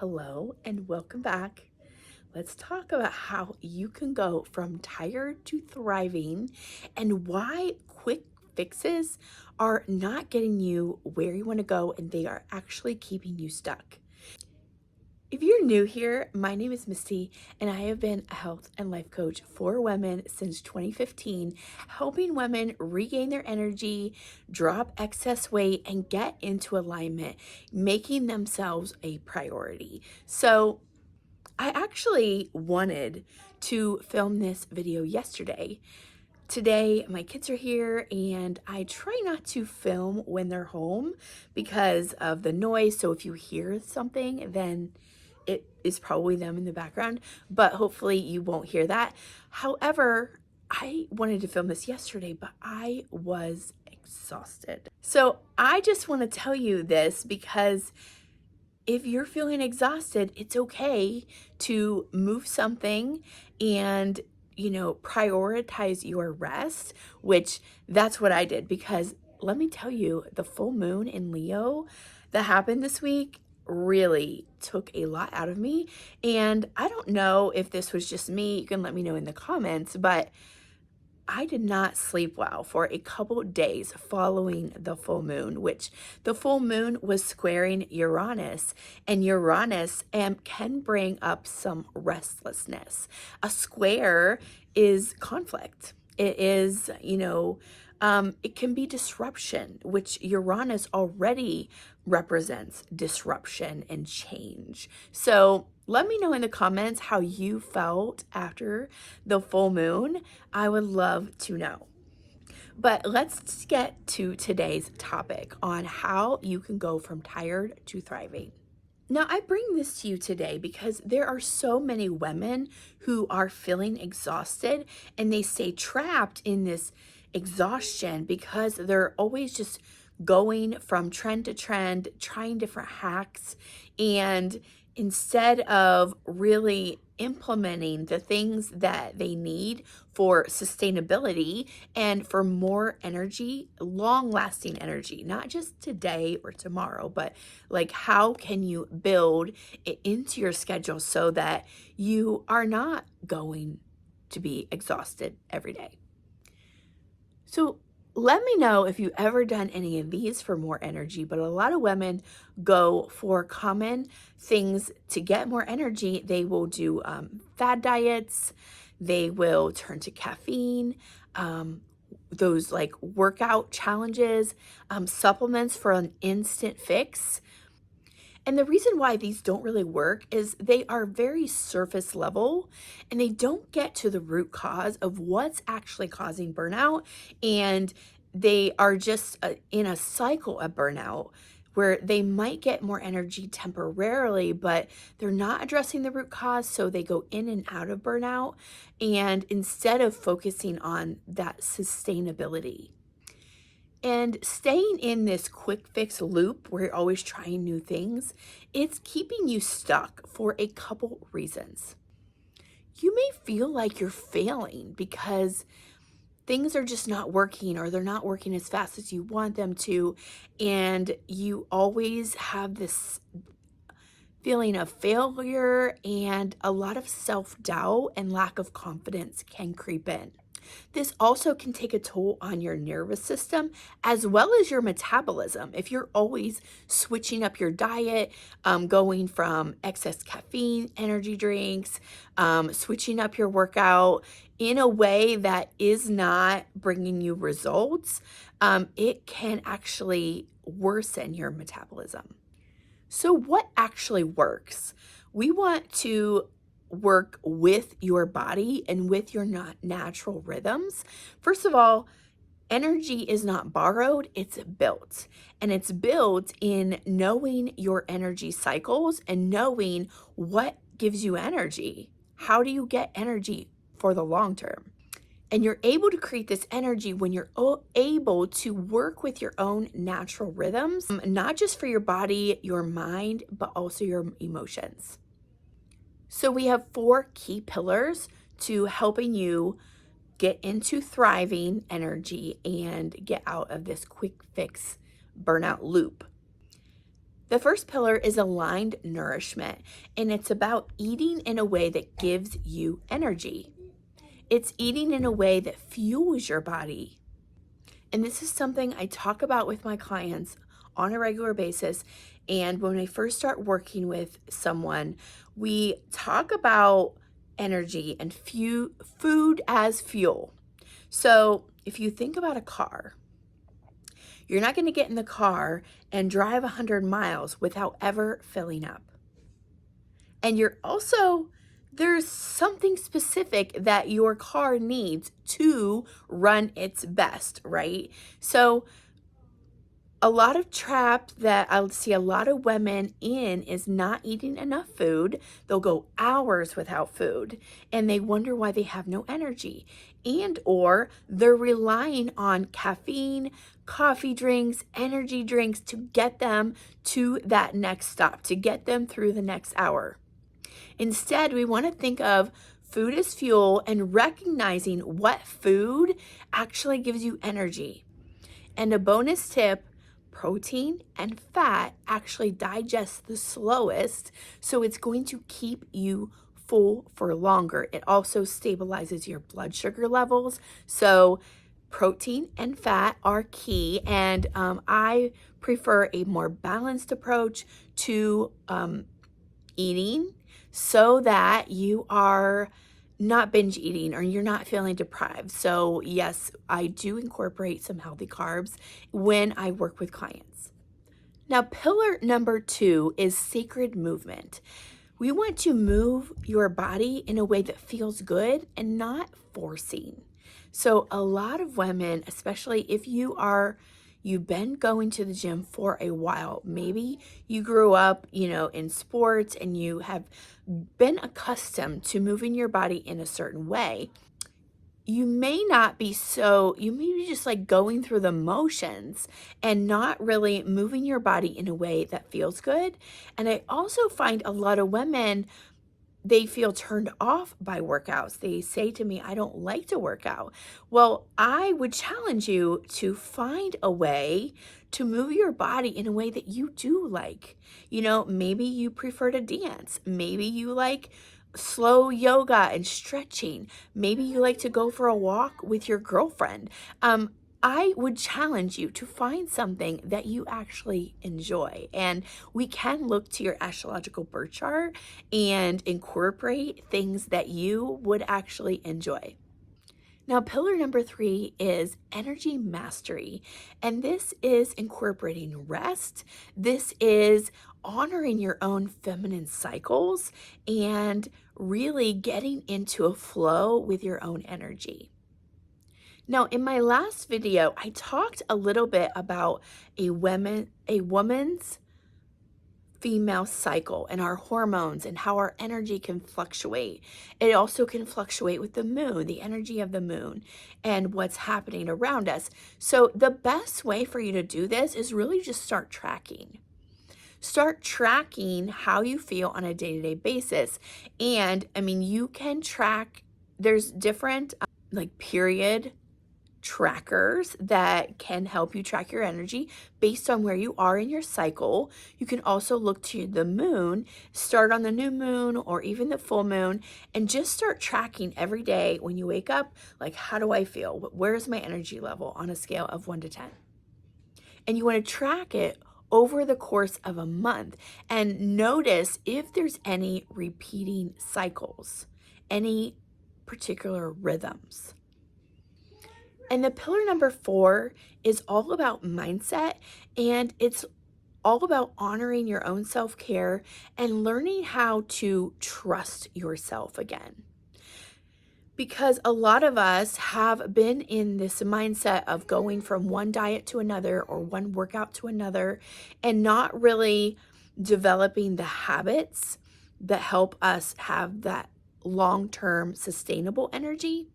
Hello and welcome back. Let's talk about how you can go from tired to thriving and why quick fixes are not getting you where you want to go and they are actually keeping you stuck. If you're new here, my name is Misty, and I have been a health and life coach for women since 2015, helping women regain their energy, drop excess weight, and get into alignment, making themselves a priority. So, I actually wanted to film this video yesterday. Today, my kids are here, and I try not to film when they're home because of the noise. So, if you hear something, then it is probably them in the background, but hopefully you won't hear that. However, I wanted to film this yesterday, but I was exhausted. So I just want to tell you this because if you're feeling exhausted, it's okay to move something and prioritize your rest, which that's what I did because let me tell you, the full moon in Leo that happened this week really took a lot out of me. And I don't know if this was just me. You can let me know in the comments, but I did not sleep well for a couple days following the full moon, which the full moon was squaring Uranus, and Uranus can bring up some restlessness. A square is conflict. It is, it can be disruption, which Uranus already represents disruption and change. So let me know in the comments how you felt after the full moon. I would love to know. But let's get to today's topic on how you can go from tired to thriving. Now, I bring this to you today because there are so many women who are feeling exhausted and they stay trapped in this exhaustion because they're always just going from trend to trend, trying different hacks, and instead of really implementing the things that they need for sustainability and for more energy, long-lasting energy, not just today or tomorrow, but like how can you build it into your schedule so that you are not going to be exhausted every day. So let me know if you've ever done any of these for more energy, but a lot of women go for common things to get more energy. They will do fad diets. They will turn to caffeine, those like workout challenges, supplements for an instant fix. And the reason why these don't really work is they are very surface level and they don't get to the root cause of what's actually causing burnout. And they are just in a cycle of burnout where they might get more energy temporarily, but they're not addressing the root cause. So they go in and out of burnout. And instead of focusing on that sustainability, and staying in this quick fix loop where you're always trying new things, it's keeping you stuck for a couple reasons. You may feel like you're failing because things are just not working or they're not working as fast as you want them to. And you always have this feeling of failure, and a lot of self-doubt and lack of confidence can creep in. This also can take a toll on your nervous system as well as your metabolism. If you're always switching up your diet, going from excess caffeine, energy drinks, switching up your workout in a way that is not bringing you results, it can actually worsen your metabolism. So what actually works? We want to work with your body and with your natural rhythms. First of all, energy is not borrowed, it's built. And it's built in knowing your energy cycles and knowing what gives you energy. How do you get energy for the long term? And you're able to create this energy when you're able to work with your own natural rhythms, not just for your body, your mind, but also your emotions. So we have 4 key pillars to helping you get into thriving energy and get out of this quick fix burnout loop. The first pillar is aligned nourishment, and it's about eating in a way that gives you energy. It's eating in a way that fuels your body. And this is something I talk about with my clients on a regular basis. And when I first start working with someone, we talk about energy and food as fuel. So if you think about a car, you're not going to get in the car and drive 100 miles without ever filling up. And there's something specific that your car needs to run its best, right? So a lot of trap that I'll see a lot of women in is not eating enough food. They'll go hours without food and they wonder why they have no energy, and or they're relying on caffeine, coffee drinks, energy drinks to get them to that next stop, to get them through the next hour. Instead, we want to think of food as fuel and recognizing what food actually gives you energy. And a bonus tip, protein and fat actually digest the slowest, so it's going to keep you full for longer. It also stabilizes your blood sugar levels. So protein and fat are key, and I prefer a more balanced approach to eating so that you are not binge eating or you're not feeling deprived. So yes, I do incorporate some healthy carbs when I work with clients. Now, pillar number 2 is sacred movement. We want to move your body in a way that feels good and not forcing. So a lot of women, especially if you've been going to the gym for a while, maybe you grew up, in sports and you have been accustomed to moving your body in a certain way. You may be just like going through the motions and not really moving your body in a way that feels good. And I also find a lot of women, they feel turned off by workouts. They say to me, I don't like to work out. Well, I would challenge you to find a way to move your body in a way that you do like. Maybe you prefer to dance. Maybe you like slow yoga and stretching. Maybe you like to go for a walk with your girlfriend. I would challenge you to find something that you actually enjoy. And we can look to your astrological birth chart and incorporate things that you would actually enjoy. Now, pillar number 3 is energy mastery. And this is incorporating rest. This is honoring your own feminine cycles and really getting into a flow with your own energy. Now, in my last video, I talked a little bit about a woman's female cycle and our hormones and how our energy can fluctuate. It also can fluctuate with the moon, the energy of the moon, and what's happening around us. So the best way for you to do this is really just start tracking. Start tracking how you feel on a day-to-day basis. And you can track, there's different period trackers that can help you track your energy based on where you are in your cycle. You can also look to the moon, start on the new moon or even the full moon, and just start tracking every day when you wake up, like, how do I feel? Where's my energy level on a scale of 1 to 10? And you want to track it over the course of a month and notice if there's any repeating cycles, any particular rhythms. And the pillar number 4 is all about mindset, and it's all about honoring your own self-care and learning how to trust yourself again. Because a lot of us have been in this mindset of going from one diet to another or one workout to another and not really developing the habits that help us have that long-term sustainable energy.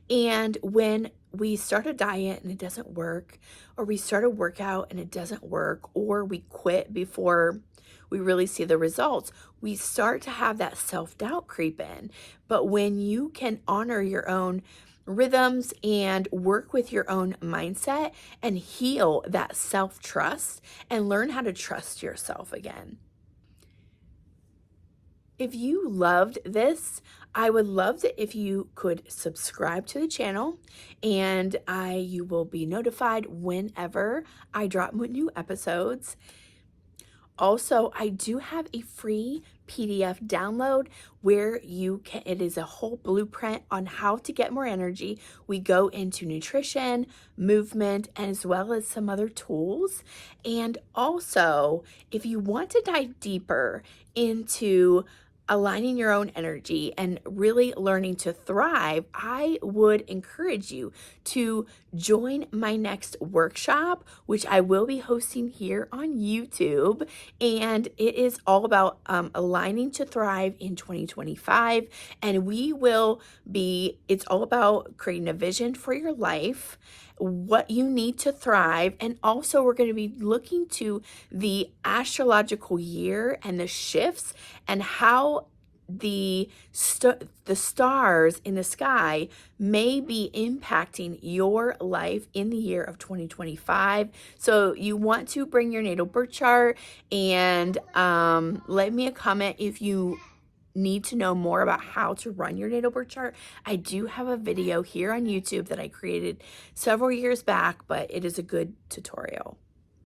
And when we start a diet and it doesn't work, or we start a workout and it doesn't work, or we quit before we really see the results, we start to have that self-doubt creep in. But when you can honor your own rhythms and work with your own mindset and heal that self-trust and learn how to trust yourself again. If you loved this, I would love it if you could subscribe to the channel, and you will be notified whenever I drop new episodes. Also, I do have a free PDF download where it is a whole blueprint on how to get more energy. We go into nutrition, movement, as well as some other tools. And also, if you want to dive deeper into aligning your own energy and really learning to thrive, I would encourage you to join my next workshop, which I will be hosting here on YouTube. And it is all about aligning to thrive in 2025. And it's all about creating a vision for your life, what you need to thrive. And also, we're going to be looking to the astrological year and the shifts and how the stars in the sky may be impacting your life in the year of 2025. So you want to bring your natal birth chart and let me a comment if you need to know more about how to run your natal birth chart. I do have a video here on YouTube that I created several years back, but it is a good tutorial.